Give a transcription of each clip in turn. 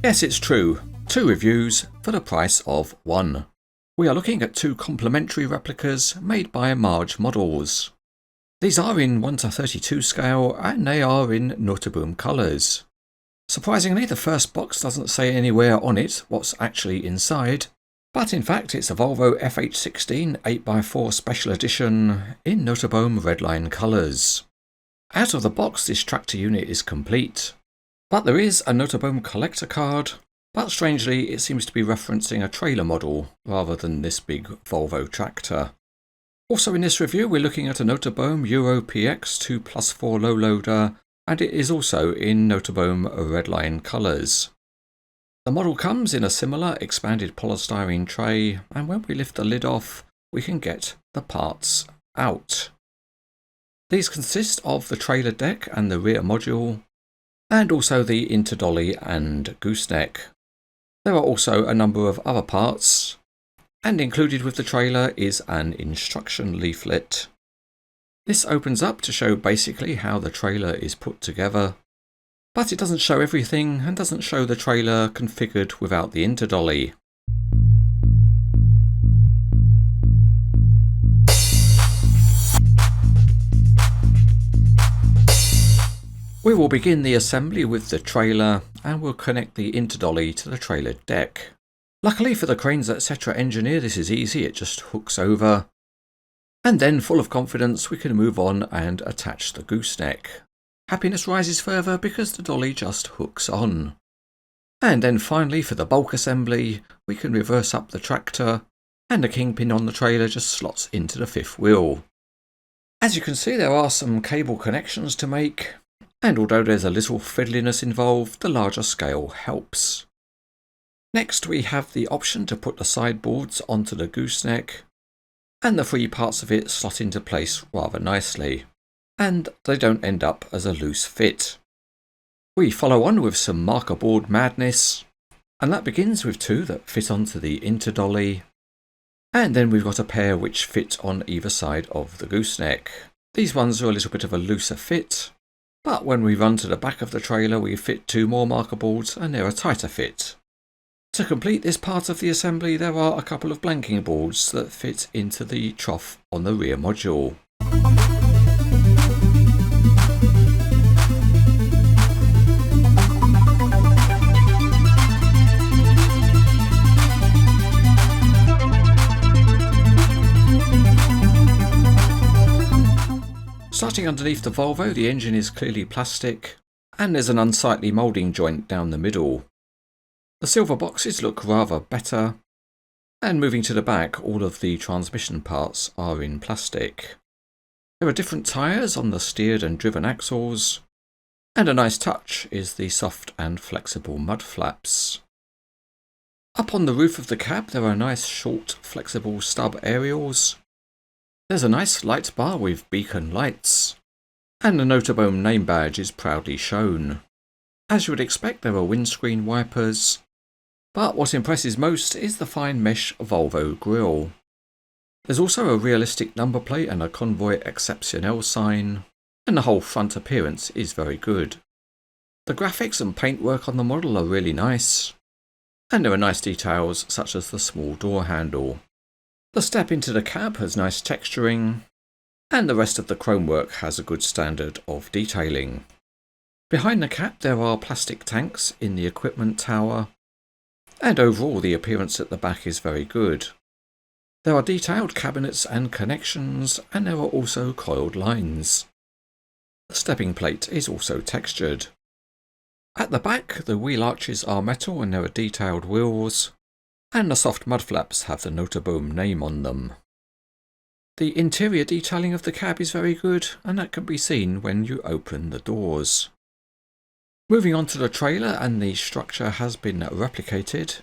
Yes, it's true. 2 reviews for the price of 1. We are looking at 2 complementary replicas made by MarGe Models. These are in 1:32 scale and they are in Nooteboom colours. Surprisingly, the first box doesn't say anywhere on it what's actually inside, but in fact it's a Volvo FH16 8x4 Special Edition in Nooteboom Redline colours. Out of the box, this tractor unit is complete, but there is a Nooteboom collector card, but strangely it seems to be referencing a trailer model rather than this big Volvo tractor. Also in this review we're looking at a Nooteboom Euro PX 2+4 low loader, and it is also in Nooteboom Redline colours. The model comes in a similar expanded polystyrene tray, and when we lift the lid off we can get the parts out. These consist of the trailer deck and the rear module, and also the interdolly and gooseneck. There are also a number of other parts, and included with the trailer is an instruction leaflet. This opens up to show basically how the trailer is put together, but it doesn't show everything and doesn't show the trailer configured without the interdolly. We will begin the assembly with the trailer and we'll connect the interdolly to the trailer deck. Luckily for the Cranes etc. engineer, this is easy, it just hooks over. And then, full of confidence, we can move on and attach the gooseneck. Happiness rises further because the dolly just hooks on. And then finally, for the bulk assembly, we can reverse up the tractor and the kingpin on the trailer just slots into the 5th wheel. As you can see, there are some cable connections to make, and although there's a little fiddliness involved, the larger scale helps. Next we have the option to put the sideboards onto the gooseneck, and the 3 parts of it slot into place rather nicely, and they don't end up as a loose fit. We follow on with some marker board madness, and that begins with 2 that fit onto the interdolly, and then we've got a pair which fit on either side of the gooseneck. These ones are a little bit of a looser fit, but when we run to the back of the trailer we fit 2 more marker boards and they're a tighter fit. To complete this part of the assembly there are a couple of blanking boards that fit into the trough on the rear module. Starting underneath the Volvo, the engine is clearly plastic, and there's an unsightly moulding joint down the middle. The silver boxes look rather better, and moving to the back, all of the transmission parts are in plastic. There are different tyres on the steered and driven axles, and a nice touch is the soft and flexible mud flaps. Up on the roof of the cab there are nice short flexible stub aerials. There's a nice light bar with beacon lights, and the Nooteboom name badge is proudly shown. As you would expect, there are windscreen wipers, but what impresses most is the fine mesh Volvo grille. There's also a realistic number plate and a Convoy Exceptionnel sign, and the whole front appearance is very good. The graphics and paintwork on the model are really nice, and there are nice details such as the small door handle. The step into the cab has nice texturing, and the rest of the chromework has a good standard of detailing. Behind the cab there are plastic tanks in the equipment tower, and overall the appearance at the back is very good. There are detailed cabinets and connections, and there are also coiled lines. The stepping plate is also textured. At the back the wheel arches are metal and there are detailed wheels, and the soft mud flaps have the Nooteboom name on them. The interior detailing of the cab is very good, and that can be seen when you open the doors. Moving on to the trailer, and the structure has been replicated,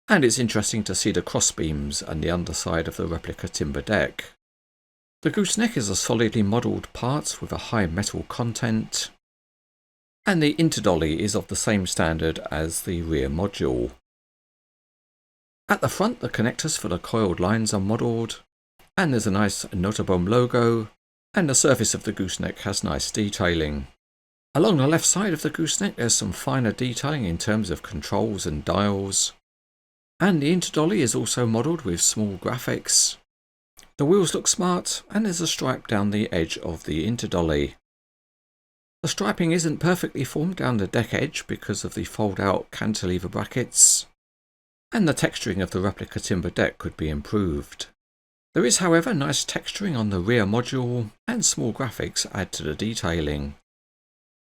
and it's interesting to see the crossbeams and the underside of the replica timber deck. The gooseneck is a solidly modelled part with a high metal content, and the interdolly is of the same standard as the rear module. At the front, the connectors for the coiled lines are modelled, and there's a nice Nooteboom logo, and the surface of the gooseneck has nice detailing. Along the left side of the gooseneck there's some finer detailing in terms of controls and dials. And the interdolly is also modelled with small graphics. The wheels look smart, and there's a stripe down the edge of the interdolly. The striping isn't perfectly formed down the deck edge because of the fold-out cantilever brackets, and the texturing of the replica timber deck could be improved. There is, however, nice texturing on the rear module, and small graphics add to the detailing.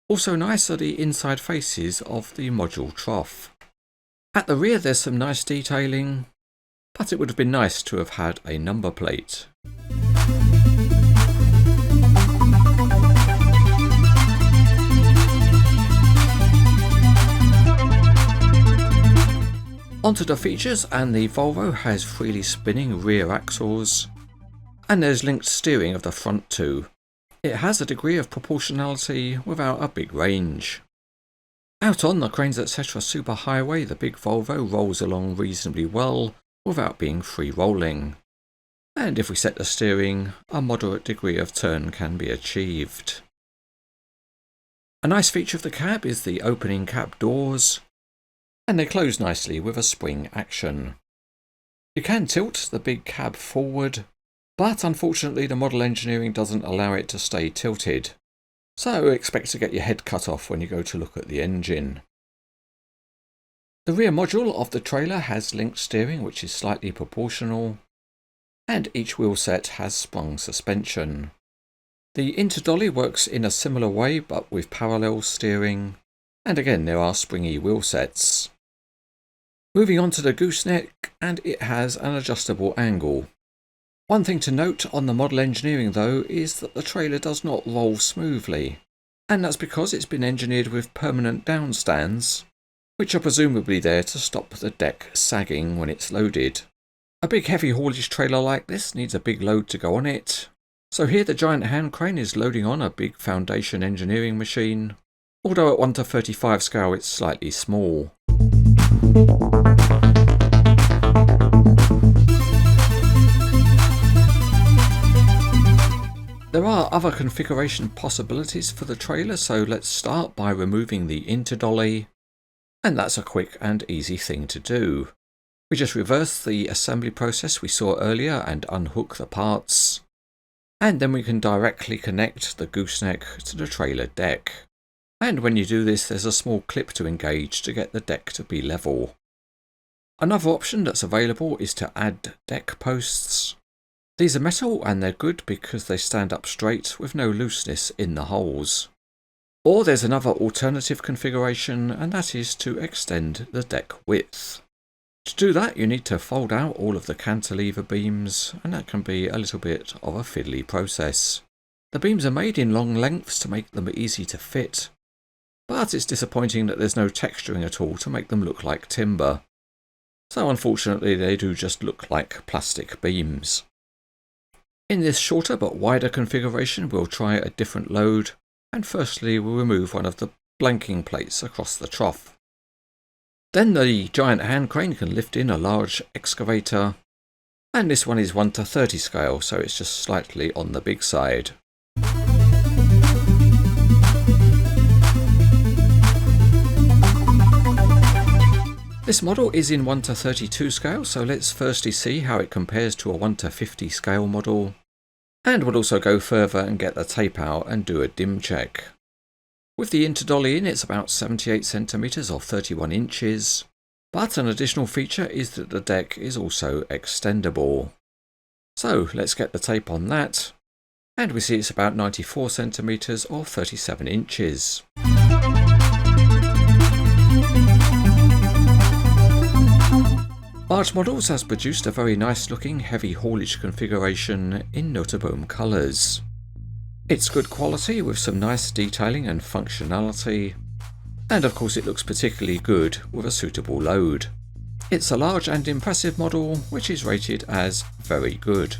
Also nice are the inside faces of the module trough. At the rear there's some nice detailing, but it would have been nice to have had a number plate. Onto the features, and the Volvo has freely spinning rear axles, and there's linked steering of the front two. It has a degree of proportionality without a big range. Out on the Cranes etc. superhighway, the big Volvo rolls along reasonably well without being free rolling. And if we set the steering, a moderate degree of turn can be achieved. A nice feature of the cab is the opening cab doors, and they close nicely with a spring action. You can tilt the big cab forward, but unfortunately the model engineering doesn't allow it to stay tilted, so expect to get your head cut off when you go to look at the engine. The rear module of the trailer has linked steering, which is slightly proportional, and each wheel set has sprung suspension. The interdolly works in a similar way but with parallel steering, and again there are springy wheel sets. Moving on to the gooseneck, and it has an adjustable angle. One thing to note on the model engineering though is that the trailer does not roll smoothly, and that's because it's been engineered with permanent downstands, which are presumably there to stop the deck sagging when it's loaded. A big heavy haulage trailer like this needs a big load to go on it, so here the giant hand crane is loading on a big foundation engineering machine, although at 1:35 scale it's slightly small. There are other configuration possibilities for the trailer, so let's start by removing the interdolly, and that's a quick and easy thing to do. We just reverse the assembly process we saw earlier and unhook the parts, and then we can directly connect the gooseneck to the trailer deck. And when you do this, there's a small clip to engage to get the deck to be level. Another option that's available is to add deck posts. These are metal and they're good because they stand up straight with no looseness in the holes. Or there's another alternative configuration, and that is to extend the deck width. To do that you need to fold out all of the cantilever beams, and that can be a little bit of a fiddly process. The beams are made in long lengths to make them easy to fit, but it's disappointing that there's no texturing at all to make them look like timber. So unfortunately they do just look like plastic beams. In this shorter but wider configuration we'll try a different load, and firstly we'll remove one of the blanking plates across the trough. Then the giant hand crane can lift in a large excavator, and this one is 1:30 scale, so it's just slightly on the big side. This model is in 1:32 scale, so let's firstly see how it compares to a 1:50 scale model, and we'll also go further and get the tape out and do a dim check. With the interdolly in, it's about 78 centimeters or 31 inches, but an additional feature is that the deck is also extendable. So let's get the tape on that, and we see it's about 94 centimeters or 37 inches. MarGe Models has produced a very nice looking heavy haulage configuration in Nooteboom colours. It's good quality with some nice detailing and functionality, and of course it looks particularly good with a suitable load. It's a large and impressive model which is rated as very good.